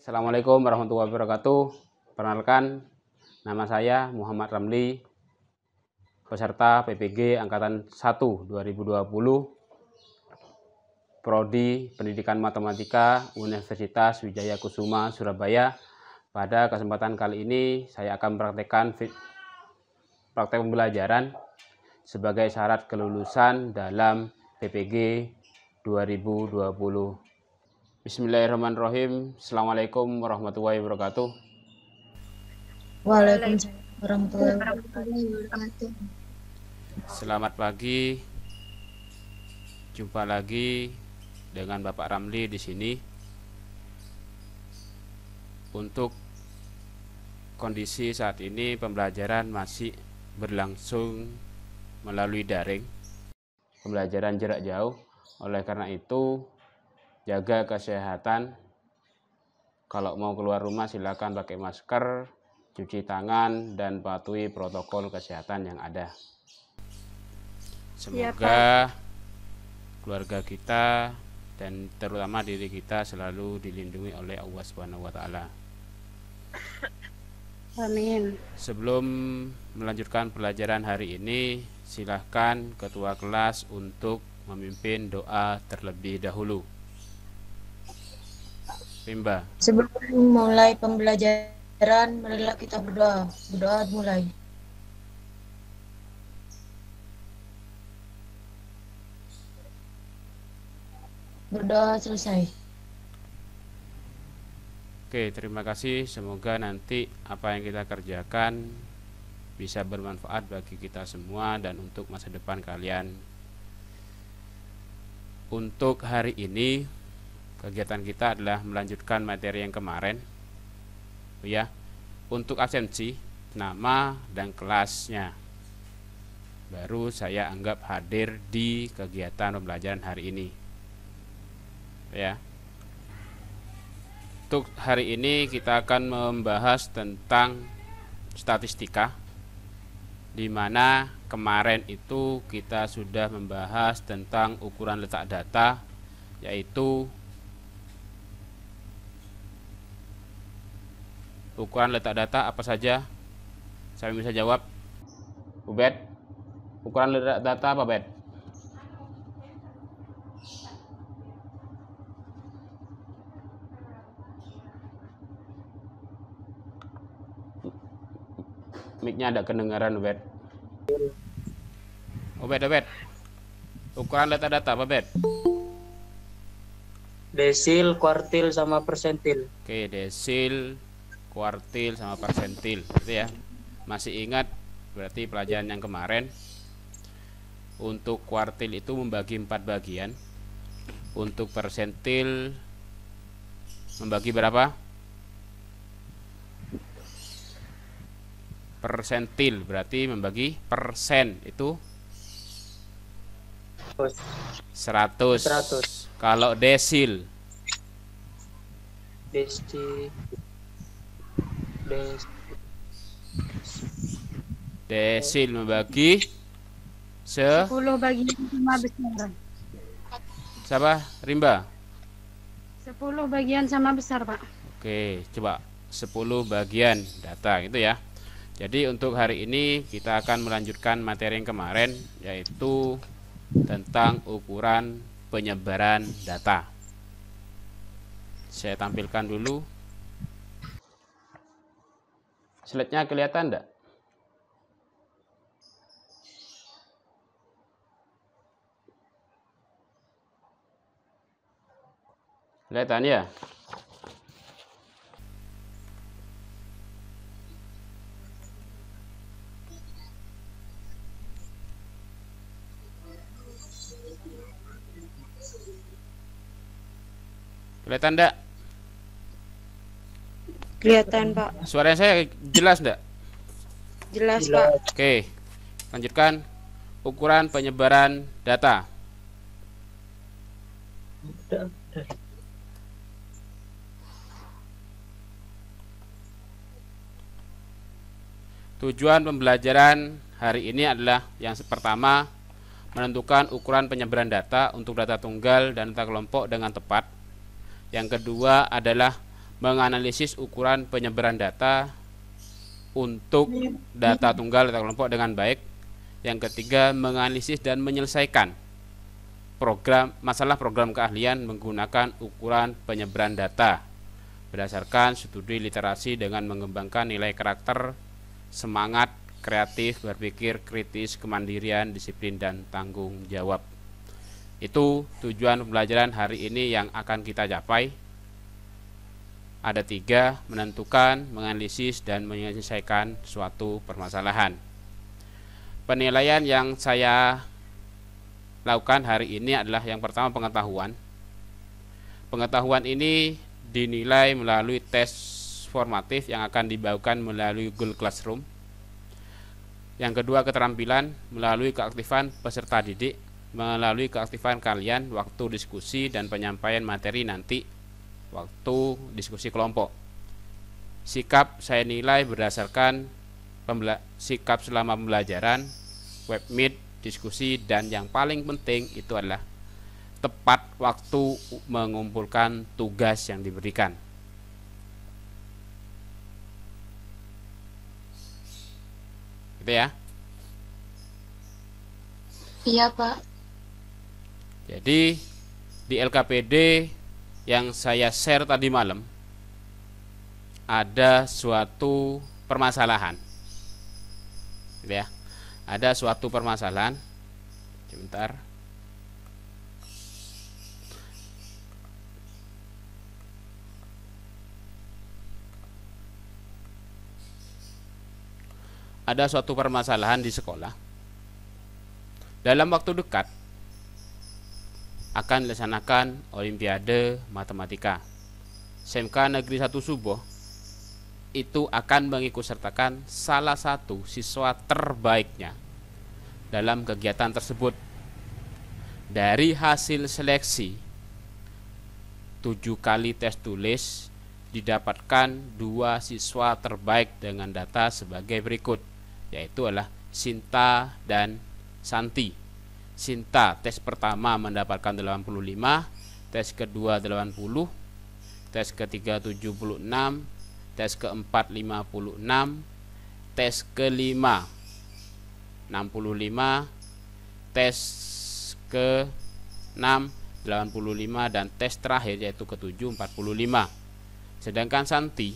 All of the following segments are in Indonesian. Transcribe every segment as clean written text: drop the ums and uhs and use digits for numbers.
Assalamualaikum warahmatullahi wabarakatuh. Perkenalkan, nama saya Muhammad Ramli, peserta PPG Angkatan 1 2020, Prodi Pendidikan Matematika Universitas Wijaya Kusuma, Surabaya. Pada kesempatan kali ini, saya akan praktek pembelajaran sebagai syarat kelulusan dalam PPG 2020. Bismillahirrahmanirrahim. Assalamualaikum warahmatullahi wabarakatuh. Waalaikumsalam warahmatullahi wabarakatuh. Selamat pagi. Jumpa lagi dengan Bapak Ramli di sini. Untuk kondisi saat ini pembelajaran masih berlangsung melalui daring, pembelajaran jarak jauh. Oleh karena itu, jaga kesehatan. Kalau mau keluar rumah silakan pakai masker, cuci tangan, dan patuhi protokol kesehatan yang ada. Semoga keluarga kita dan terutama diri kita selalu dilindungi oleh Allah Subhanahu wa taala. Amin. Sebelum melanjutkan pelajaran hari ini, silahkan ketua kelas untuk memimpin doa terlebih dahulu. Rimba. Sebelum mulai pembelajaran, marilah kita berdoa. Berdoa mulai. Berdoa selesai. Oke, terima kasih. Semoga nanti apa yang kita kerjakan bisa bermanfaat bagi kita semua dan untuk masa depan kalian. Untuk hari ini, kegiatan kita adalah melanjutkan materi yang kemarin. Ya, untuk absensi, nama dan kelasnya baru saya anggap hadir di kegiatan pembelajaran hari ini. Ya. Untuk hari ini kita akan membahas tentang statistika, di mana kemarin itu kita sudah membahas tentang ukuran letak data, yaitu ukuran letak data apa saja? Saya bisa jawab. Ubed, ukuran letak data apa, Ubed? Mic-nya ada kedengaran, Ubed. Ubed. Ukuran letak data apa, Ubed? Desil, kuartil, sama persentil. Oke, desil, kuartil, sama persentil. Gitu ya. Masih ingat berarti pelajaran yang kemarin. Untuk kuartil itu membagi 4 bagian. Untuk persentil membagi berapa? Persentil berarti membagi persen itu 100. Kalau desil membagi 10 bagian sama besar. Siapa? Rimba? 10 bagian sama besar, Pak. Oke, coba 10 bagian data gitu ya. Jadi untuk hari ini kita akan melanjutkan materi yang kemarin, yaitu tentang ukuran penyebaran data. Saya tampilkan dulu. Slide-nya kelihatan enggak? Kelihatan ya? Kelihatan enggak? Kelihatan, Pak. Suaranya saya jelas enggak? Jelas, Pak. Oke, lanjutkan. Ukuran penyebaran data. Tujuan pembelajaran hari ini adalah yang pertama, menentukan ukuran penyebaran data untuk data tunggal dan data kelompok dengan tepat. Yang kedua adalah menganalisis ukuran penyebaran data untuk data tunggal atau kelompok dengan baik. Yang ketiga, menganalisis dan menyelesaikan masalah program keahlian menggunakan ukuran penyebaran data berdasarkan studi literasi dengan mengembangkan nilai karakter, semangat, kreatif, berpikir kritis, kemandirian, disiplin, dan tanggung jawab. Itu tujuan pembelajaran hari ini yang akan kita capai. Ada 3, menentukan, menganalisis, dan menyelesaikan suatu permasalahan. Penilaian yang saya lakukan hari ini adalah yang pertama, pengetahuan. Pengetahuan ini dinilai melalui tes formatif yang akan dibawakan melalui Google Classroom. Yang kedua, keterampilan melalui keaktifan peserta didik, melalui keaktifan kalian waktu diskusi dan penyampaian materi nanti waktu diskusi kelompok. Sikap saya nilai berdasarkan sikap selama pembelajaran, web meet, diskusi, dan yang paling penting itu adalah tepat waktu mengumpulkan tugas yang diberikan. Gitu ya. Iya, Pak. Jadi di LKPD yang saya share tadi malam ada suatu permasalahan. Gitu ya. Ada suatu permasalahan. Sebentar. Ada suatu permasalahan di sekolah. Dalam waktu dekat akan dilaksanakan Olimpiade Matematika. SMK Negeri 1 Suboh itu akan mengikutsertakan salah satu siswa terbaiknya dalam kegiatan tersebut. Dari hasil seleksi 7 kali tes tulis didapatkan 2 siswa terbaik dengan data sebagai berikut, yaitu adalah Sinta dan Santi. Sinta tes pertama mendapatkan 85, tes kedua 80, tes ketiga 76, tes keempat 56, tes kelima 65, tes ke-6 85, dan tes terakhir yaitu ke-7 45. Sedangkan Santi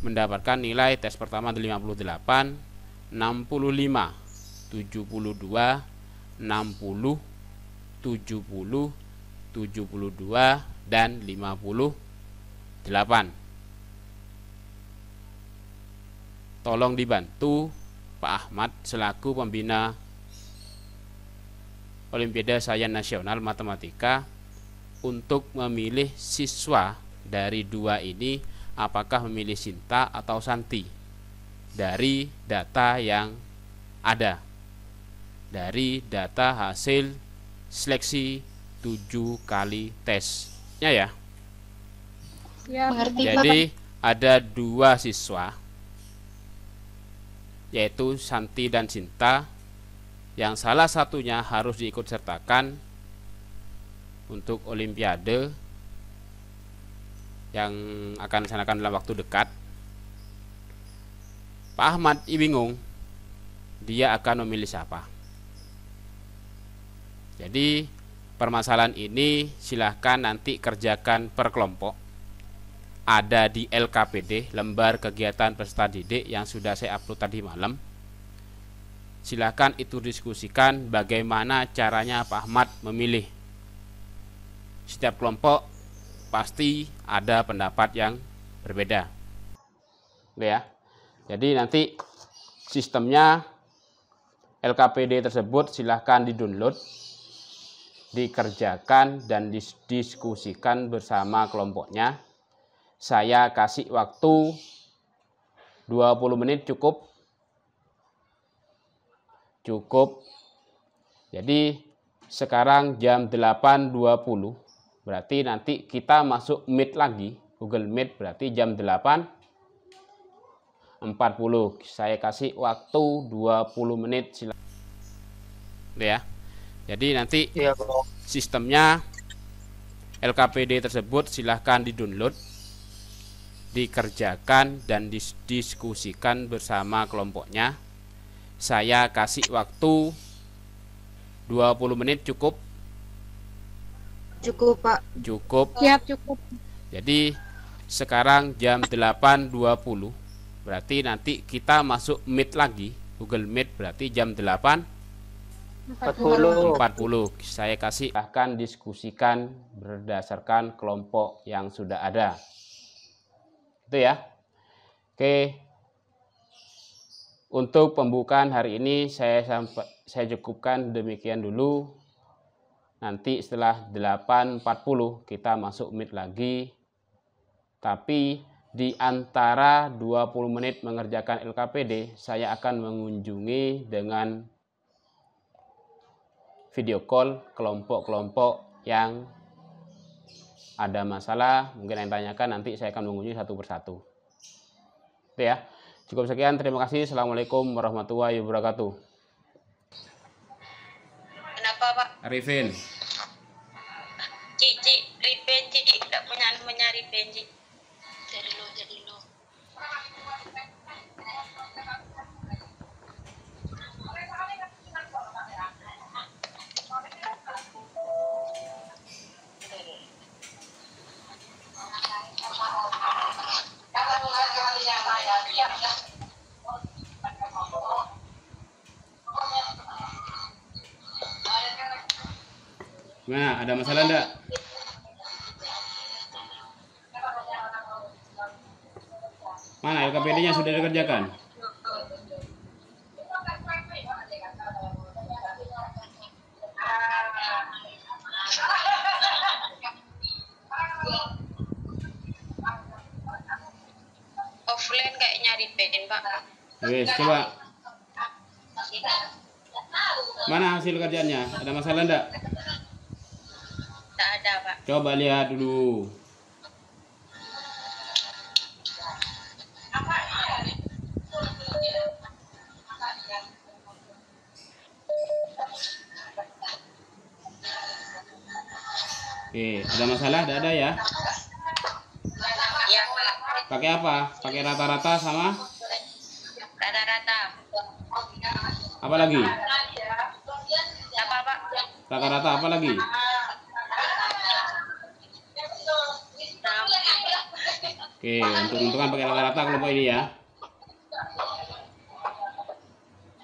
mendapatkan nilai tes pertama 58, 65, 72, 60, 70, 72, dan 58. Tolong dibantu Pak Ahmad selaku pembina Olimpiade Sains Nasional Matematika untuk memilih siswa dari 2 ini, apakah memilih Sinta atau Santi dari data yang ada, dari data hasil seleksi 7 kali tesnya ya. Ya, Mengerti, Jadi ada 2 siswa, yaitu Santi dan Sinta, yang salah satunya harus diikutsertakan untuk Olimpiade yang akan dilaksanakan dalam waktu dekat. Pak Ahmad bingung dia akan memilih siapa. Jadi permasalahan ini silahkan nanti kerjakan per kelompok. Ada di LKPD, lembar kegiatan peserta didik yang sudah saya upload tadi malam. Silahkan itu diskusikan bagaimana caranya Pak Ahmad memilih. Setiap kelompok pasti ada pendapat yang berbeda. Ya. Jadi nanti sistemnya LKPD tersebut silahkan di-download, dikerjakan dan didiskusikan bersama kelompoknya. Saya kasih waktu 20 menit cukup. Jadi sekarang jam 8.20, berarti nanti kita masuk Meet lagi, Google Meet, berarti jam 8.40. Saya kasih waktu 20 menit, silakan. Ya. Jadi nanti sistemnya LKPD tersebut silahkan di-download, dikerjakan dan didiskusikan bersama kelompoknya. Saya kasih waktu 20 menit cukup? Cukup, Pak. Cukup. Siap, cukup. Jadi sekarang jam 8.20, berarti nanti kita masuk Meet lagi, Google Meet, berarti jam 8.40. Saya kasih akan diskusikan berdasarkan kelompok yang sudah ada. Itu ya. Oke. Untuk pembukaan hari ini saya cukupkan demikian dulu. Nanti setelah 8.40 kita masuk Meet lagi. Tapi di antara 20 menit mengerjakan LKPD, saya akan mengunjungi dengan video call kelompok-kelompok yang ada masalah, mungkin yang tanyakan, nanti saya akan mengunjungi satu persatu. Itu ya. Cukup sekian, terima kasih. Assalamualaikum warahmatullahi wabarakatuh. Kenapa, Pak? Arifin. Cici, Ripen, Cici, tidak punya namanya Ripen, Cici. Jadi lo. Gimana, ada masalah enggak? Mana LKPD-nya sudah dikerjakan? Offline kayaknya Ripen, Pak. Wes, coba. Mana hasil kerjanya? Ada masalah enggak? Tidak ada, Pak. Coba lihat dulu. Oke, ada masalah? Tidak ada ya? Iya, Pak. Pakai apa? Pakai rata-rata sama Rata-rata. apa lagi? Apa, Pak? Rata-rata apa lagi? Oke, untung-untungan pakai rata-rata kelompok ini ya.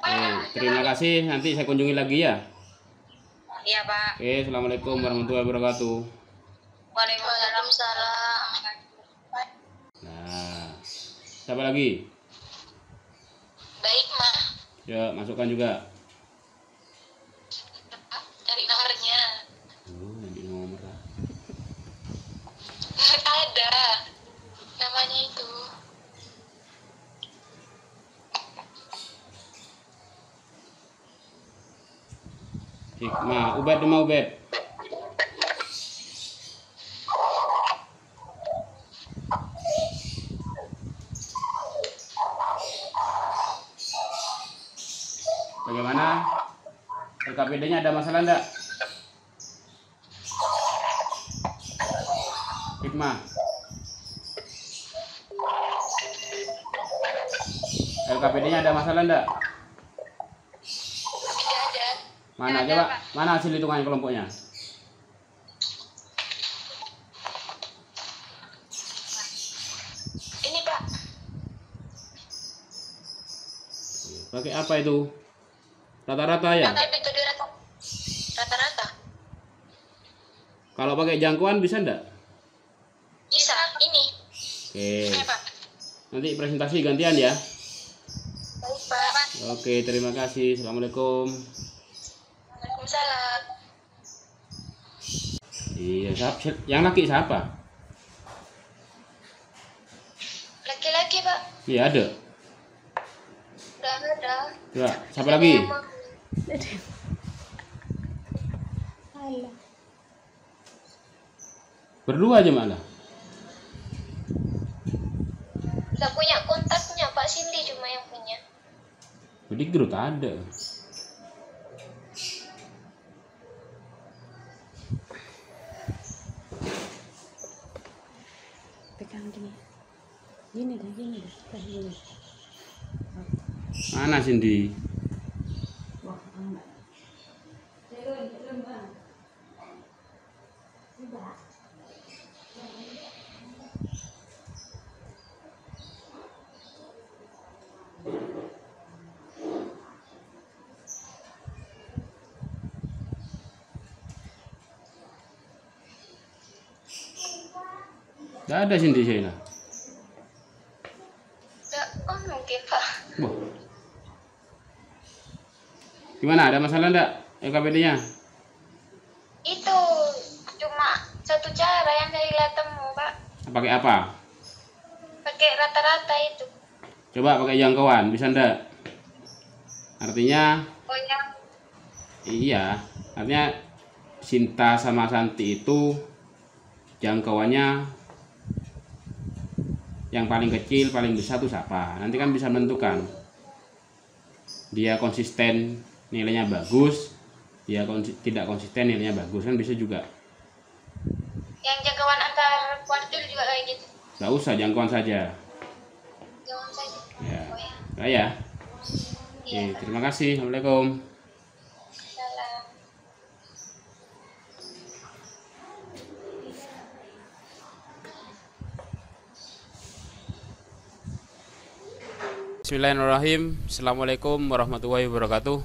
Oke, terima kasih. Nanti saya kunjungi lagi ya. Iya, Pak. Oke, assalamualaikum warahmatullahi wabarakatuh. Waalaikumsalam. Nah, siapa lagi? Baik, Ma. Ya, masukkan juga. Cari nomornya. Nanti nomor. Ada. Namanya itu. Hikmah, Ubed sama Ubed. Bagaimana? LKPD-nya ada masalah enggak? Hikmah. LKPD-nya ada masalah enggak? Tidak ada. Mana Ada, coba? Pak. Mana hasil hitungan kelompoknya? Ini, Pak. Pakai apa itu? Rata-rata ya? Pakai metode rata-rata. Kalau pakai jangkauan bisa enggak? Bisa. Ini. Oke. Ini, Pak. Nanti presentasi gantian ya. Baik, Pak. Oke, terima kasih. Assalamualaikum. Waalaikumsalam. Iya, yang laki siapa? Laki-laki, Pak. Iya, ada. Udah ada. Coba, siapa lagi? Alah. Berdua aja malah. Nggak punya kontaknya, Pak. Cindy cuma yang punya. Jadi grup ada. Yang gini. Gini deh. Gini. Mana Cindy? Tidak ada Cindy Sheila. Oh mungkin Pak. Wah. Gimana, ada masalah enggak LKPD-nya? Itu cuma satu cara yang saya lihat temu Pak. Pakai apa? Pakai rata-rata itu. Coba pakai jangkauan, bisa enggak? Artinya, Oh yang iya, artinya Sinta sama Santi itu jangkauannya yang paling kecil, paling besar itu siapa? Nanti kan bisa menentukan. Dia konsisten, nilainya bagus. Dia tidak konsisten, nilainya bagus. Kan bisa juga. yang jangkauan antar kuartil juga kayak gitu. Nggak usah, jangkauan saja. Jangan saja. Ya. Oh ya. Nah, ya. Iya. Oke, terima kasih. Assalamualaikum. Salam. Bismillahirrahmanirrahim. Assalamualaikum warahmatullahi wabarakatuh.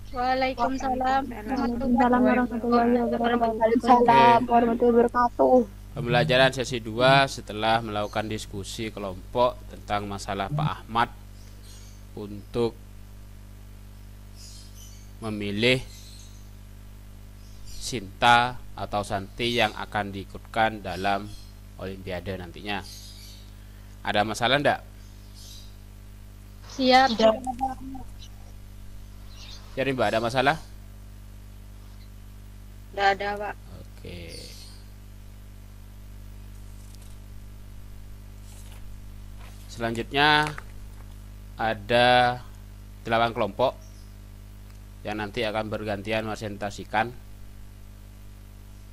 Waalaikumsalam. Waalaikumsalam warahmatullahi wabarakatuh. Pembelajaran sesi 2 setelah melakukan diskusi kelompok tentang masalah Pak Ahmad untuk memilih Sinta atau Santi yang akan diikutkan dalam Olimpiade nantinya. Ada masalah enggak? Siap. Jadi Mbak, ada masalah? Tidak ada, Pak. Oke. Selanjutnya ada 8 kelompok yang nanti akan bergantian presentasikan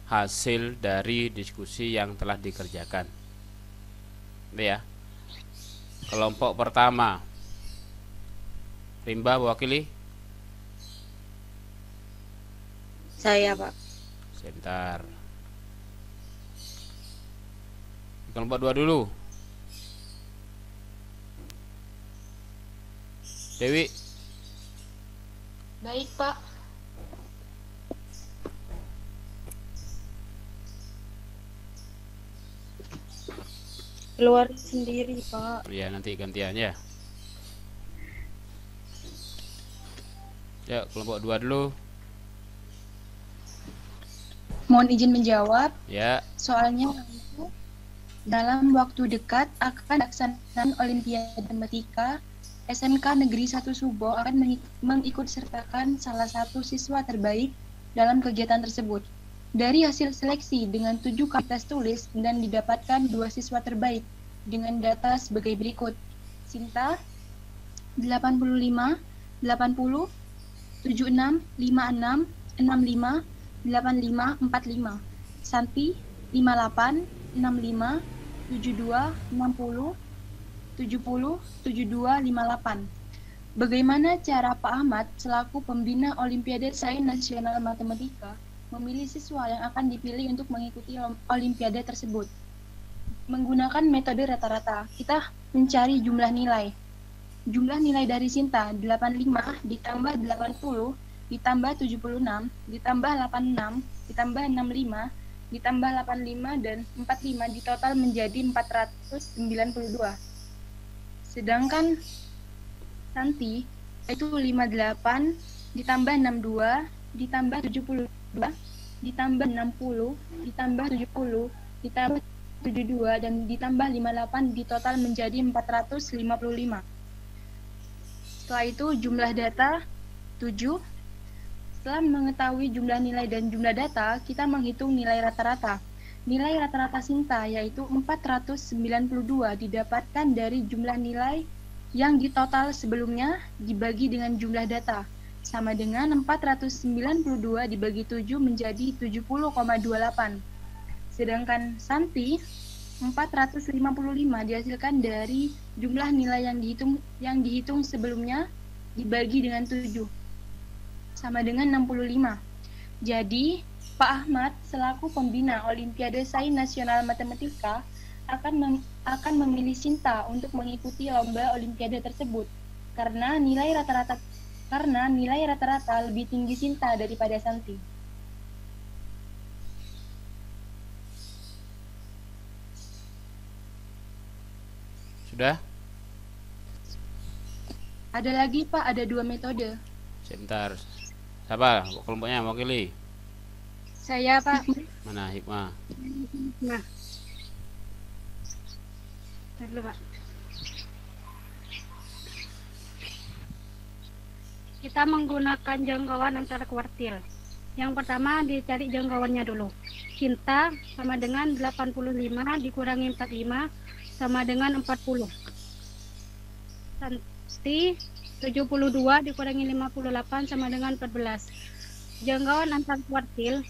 hasil dari diskusi yang telah dikerjakan. Ini ya. Kelompok pertama, Rimba mewakili. Saya, Pak. Sebentar. Kelompok 2 dulu. Dewi. Baik, Pak. Keluar sendiri, Pak. Ya, nanti gantian ya. Ya, kelompok 2 dulu. Mohon izin menjawab. Ya. Soalnya dalam waktu dekat akan dilaksanakan Olimpiade Matematika. SMK Negeri 1 Subo akan mengikut sertakan salah satu siswa terbaik dalam kegiatan tersebut. Dari hasil seleksi dengan 7 kali tes tulis dan didapatkan 2 siswa terbaik dengan data sebagai berikut. Sinta 85, 80, 76, 56, 65, 85, 45. Santi 58, 65, 72, 60, 70, 72, 58. Bagaimana cara Pak Ahmad selaku pembina Olimpiade Sains Nasional Matematika memilih siswa yang akan dipilih untuk mengikuti Olimpiade tersebut? Menggunakan metode rata-rata, kita mencari jumlah nilai. Jumlah nilai dari Sinta 85 ditambah 80 ditambah 76 ditambah 86 ditambah 65 ditambah 85 dan 45 di total menjadi 492. Sedangkan Santi itu 58 ditambah 62 ditambah 72 ditambah 60 ditambah 70 ditambah 72 dan ditambah 58 di total menjadi 455. Setelah itu jumlah data 7. Setelah mengetahui jumlah nilai dan jumlah data, kita menghitung nilai rata-rata. Nilai rata-rata Sinta yaitu 492 didapatkan dari jumlah nilai yang ditotal sebelumnya dibagi dengan jumlah data, sama dengan 492 dibagi 7 menjadi 70,28. Sedangkan Santi 455 dihasilkan dari jumlah nilai yang dihitung sebelumnya dibagi dengan 7 sama dengan 65. Jadi, Pak Ahmad selaku pembina Olimpiade Sains Nasional Matematika akan memilih Sinta untuk mengikuti lomba Olimpiade tersebut karena nilai rata-rata lebih tinggi Sinta daripada Santi. Sudah? Ada lagi Pak, ada 2 metode. Sebentar. Siapa kelompoknya mewakili? Saya, Pak. Mana Hikmah? Nah. Dulu, Pak. Kita menggunakan jangkauan antara kuartil. Yang pertama dicari jangkauannya dulu. Sinta sama dengan 85 dikurangi 45 sama dengan 40. Santi 72 dikurangi 58 sama dengan 14. Jangkauan antar kuartil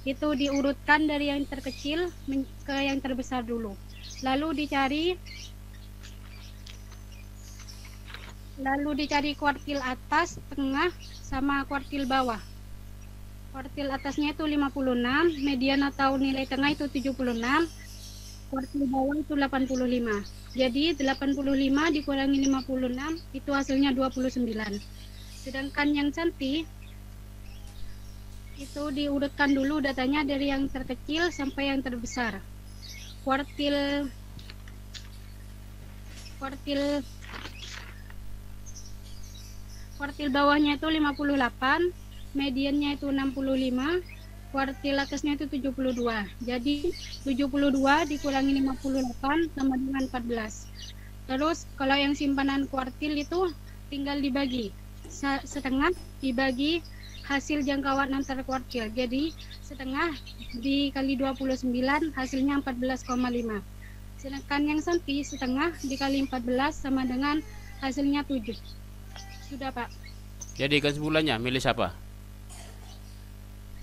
itu diurutkan dari yang terkecil ke yang terbesar dulu. Lalu dicari kuartil atas, tengah, sama kuartil bawah. Kuartil atasnya itu 56, median atau nilai tengah itu 76, kuartil bawah itu 85. Jadi 85 dikurangi 56 itu hasilnya 29. Sedangkan yang Santi itu diurutkan dulu datanya dari yang terkecil sampai yang terbesar. Kuartil bawahnya itu 58, mediannya itu 65, kuartil atasnya itu 72. Jadi 72 dikurangi 58 sama dengan 14. Terus kalau yang simpanan kuartil itu tinggal dibagi. Setengah dibagi hasil jangkauan antar kuartil. Jadi setengah dikali 29 hasilnya 14,5. Sedangkan yang Santi setengah dikali 14 sama dengan hasilnya 7. Sudah, Pak. Jadi kesimpulannya milih siapa?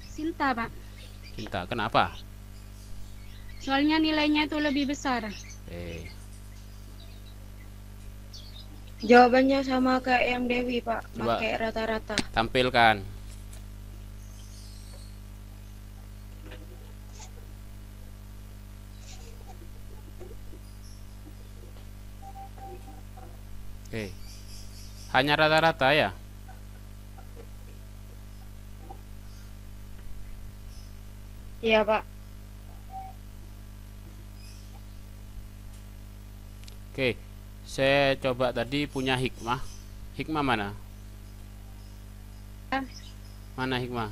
Sinta, Pak. Sinta. Kenapa? Soalnya nilainya itu lebih besar. Jawabannya sama kayak yang Dewi, Pak. Coba Pakai rata-rata. tampilkan. Oke. Hanya rata-rata ya? Iya, Pak. Oke. Saya coba tadi punya Hikmah. Hikmah mana? Mana Hikmah?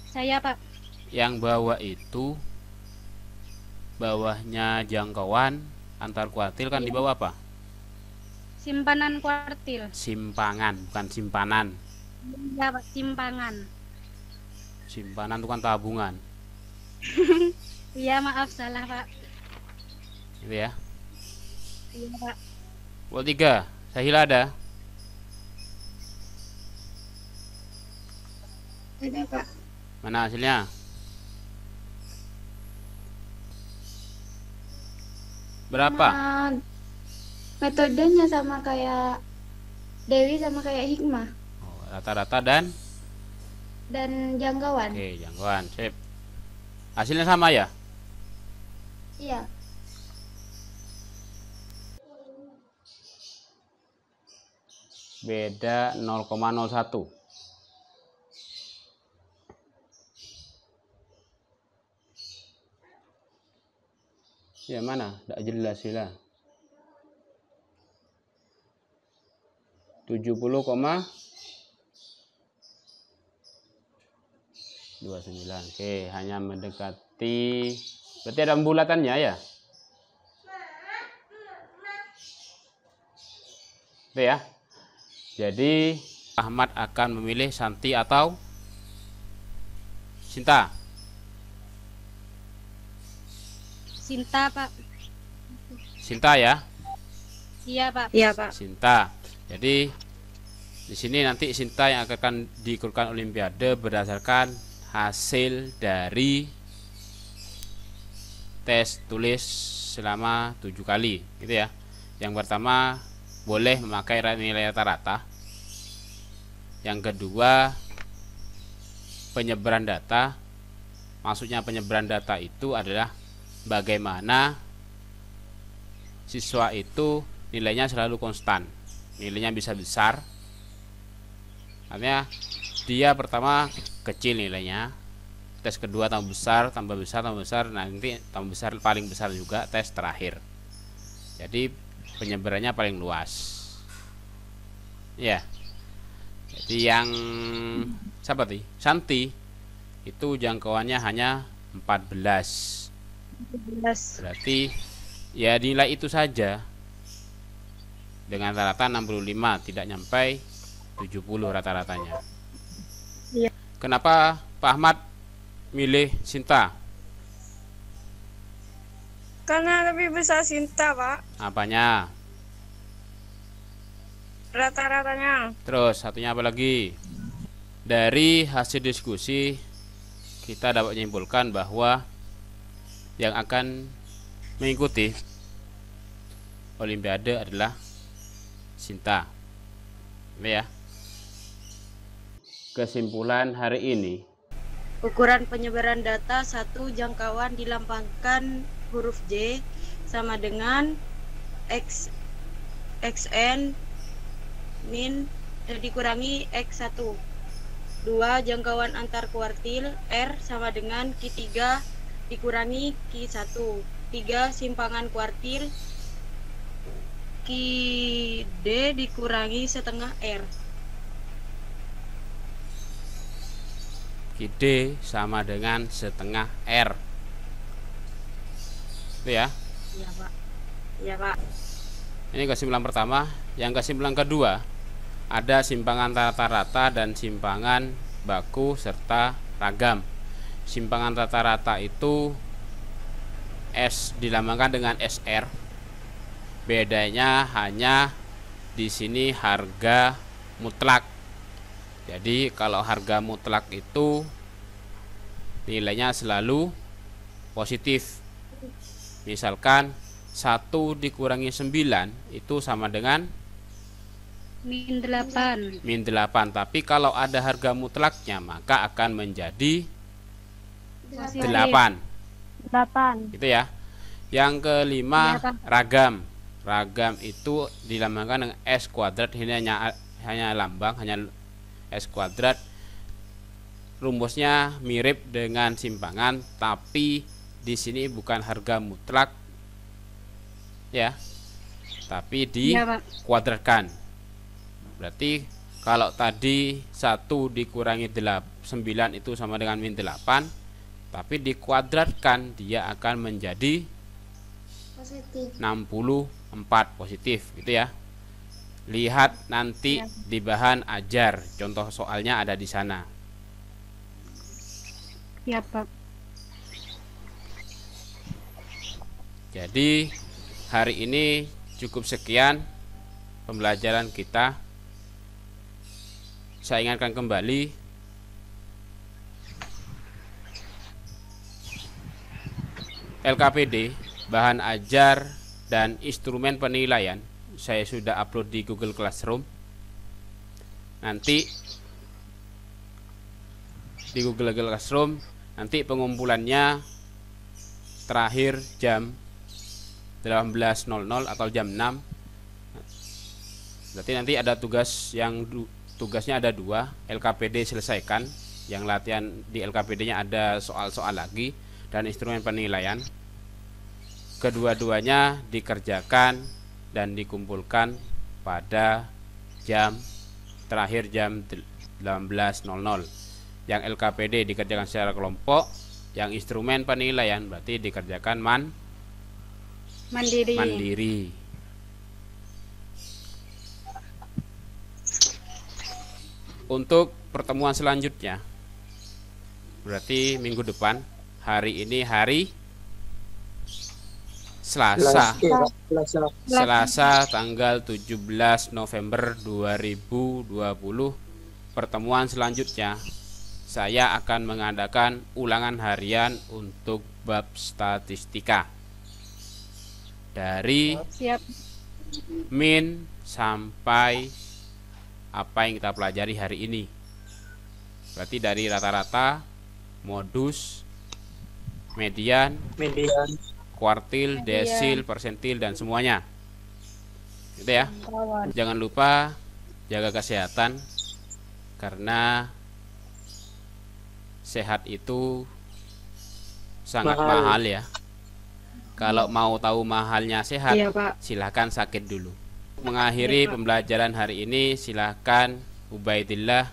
Saya, Pak. Yang bawah itu bawahnya jangkauan antar kuartil kan di bawah apa? Simpanan kuartil. Simpangan, bukan simpanan. Ya, Pak, simpangan. Simpanan itu kan tabungan. Iya, maaf salah, Pak. Gitu ya. Iya, Pak. Buat 3, Sahila ada? Ada, Pak. Mana hasilnya? Berapa? Metodenya sama kayak Dewi sama kayak Hikmah Oh, rata-rata dan jangkauan. Oke, jangkauan. Sip. Hasilnya sama ya? Iya. Beda 0,01. Ya mana? Tidak jelas sila. 70,29. Oke, hanya mendekati. Berarti ada pembulatannya ya? Oke ya. Jadi Ahmad akan memilih Santi atau Sinta? Sinta, Pak. Sinta ya? Iya, Pak. Iya, Pak. Sinta. Jadi di sini nanti Sinta yang akan diikutkan Olimpiade berdasarkan hasil dari tes tulis selama 7 kali gitu ya. Yang pertama boleh memakai nilai rata-rata. Yang kedua penyebaran data. Maksudnya penyebaran data itu adalah bagaimana siswa itu nilainya selalu konstan, nilainya bisa besar. Artinya dia pertama kecil nilainya, tes kedua tambah besar, tambah besar, tambah besar, nanti tambah besar, paling besar juga tes terakhir. Jadi penyebarannya paling luas. Ya. Jadi yang siapa sih? Santi itu jangkauannya hanya 14. Berarti ya nilai itu saja. Dengan rata-rata 65, tidak nyampe 70 rata-ratanya. Iya. Kenapa Pak Ahmad milih Sinta? Karena lebih besar Sinta, Pak. Apanya? Rata-ratanya. Terus satunya apa lagi? Dari hasil diskusi kita dapat menyimpulkan bahwa yang akan mengikuti Olimpiade adalah Sinta. Ini ya. Kesimpulan hari ini, Ukuran penyebaran data satu jangkauan dilambangkan huruf J sama dengan xn min dikurangi x1. 2 jangkauan antar kuartil R sama dengan Q3 dikurangi Q1. 3 simpangan kuartil Q_D dikurangi setengah R. Q_D sama dengan setengah R. Itu ya. Iya, Pak. Iya, Pak. Ini kesimpulan pertama. Yang kesimpulan kedua, ada simpangan rata-rata dan simpangan baku serta ragam. Simpangan rata-rata itu S dilambangkan dengan SR. Bedanya hanya di sini harga mutlak. Jadi kalau harga mutlak itu nilainya selalu positif. Misalkan 1 dikurangi 9 itu sama dengan -8. -8. Tapi kalau ada harga mutlaknya maka akan menjadi 8. 8. Gitu ya. Yang kelima, ragam. Ragam itu dilambangkan dengan S kuadrat. Ini hanya lambang, hanya S kuadrat. Rumusnya mirip dengan simpangan, tapi di sini bukan harga mutlak ya, tapi dikuadratkan. Berarti kalau tadi 1 dikurangi 9 itu sama dengan -8, tapi dikuadratkan dia akan menjadi Positif. 64 positif gitu ya. Lihat nanti di bahan ajar, contoh soalnya ada di sana. Ya, Pak. Jadi hari ini cukup sekian pembelajaran kita. Saya ingatkan kembali, LKPD, bahan ajar dan instrumen penilaian saya sudah upload di Google Classroom. Nanti di Google Classroom nanti pengumpulannya terakhir jam 18.00 atau jam 6. Berarti nanti ada tugasnya ada 2, LKPD selesaikan. Yang latihan di LKPD-nya ada soal-soal lagi dan instrumen penilaian. Kedua-duanya dikerjakan dan dikumpulkan pada terakhir jam 18.00. Yang LKPD dikerjakan secara kelompok, yang instrumen penilaian berarti dikerjakan mandiri. Untuk pertemuan selanjutnya berarti minggu depan, hari ini hari Selasa tanggal 17 November 2020. Pertemuan selanjutnya saya akan mengadakan ulangan harian untuk bab statistika dari Siap. min sampai apa yang kita pelajari hari ini. Berarti dari rata-rata, modus, median, kuartil, desil, persentil, dan semuanya. Gitu ya. Jangan lupa jaga kesehatan, karena sehat itu sangat mahal ya. Kalau mau tahu mahalnya sehat, Iya, Pak. silahkan sakit dulu. Mengakhiri pembelajaran hari ini, silahkan Ubaidillah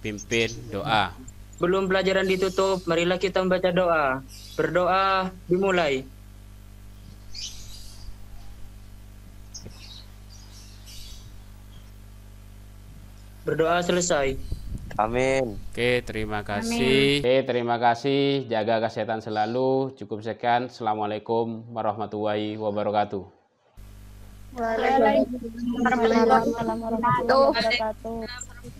pimpin doa. Belum pelajaran ditutup, marilah kita membaca doa. Berdoa dimulai. Berdoa selesai. Amin. Oke, terima kasih. Oke, terima kasih. Jaga kesehatan selalu. Cukup sekian. Assalamualaikum warahmatullahi wabarakatuh. Waalaikumsalam warahmatullahi wabarakatuh.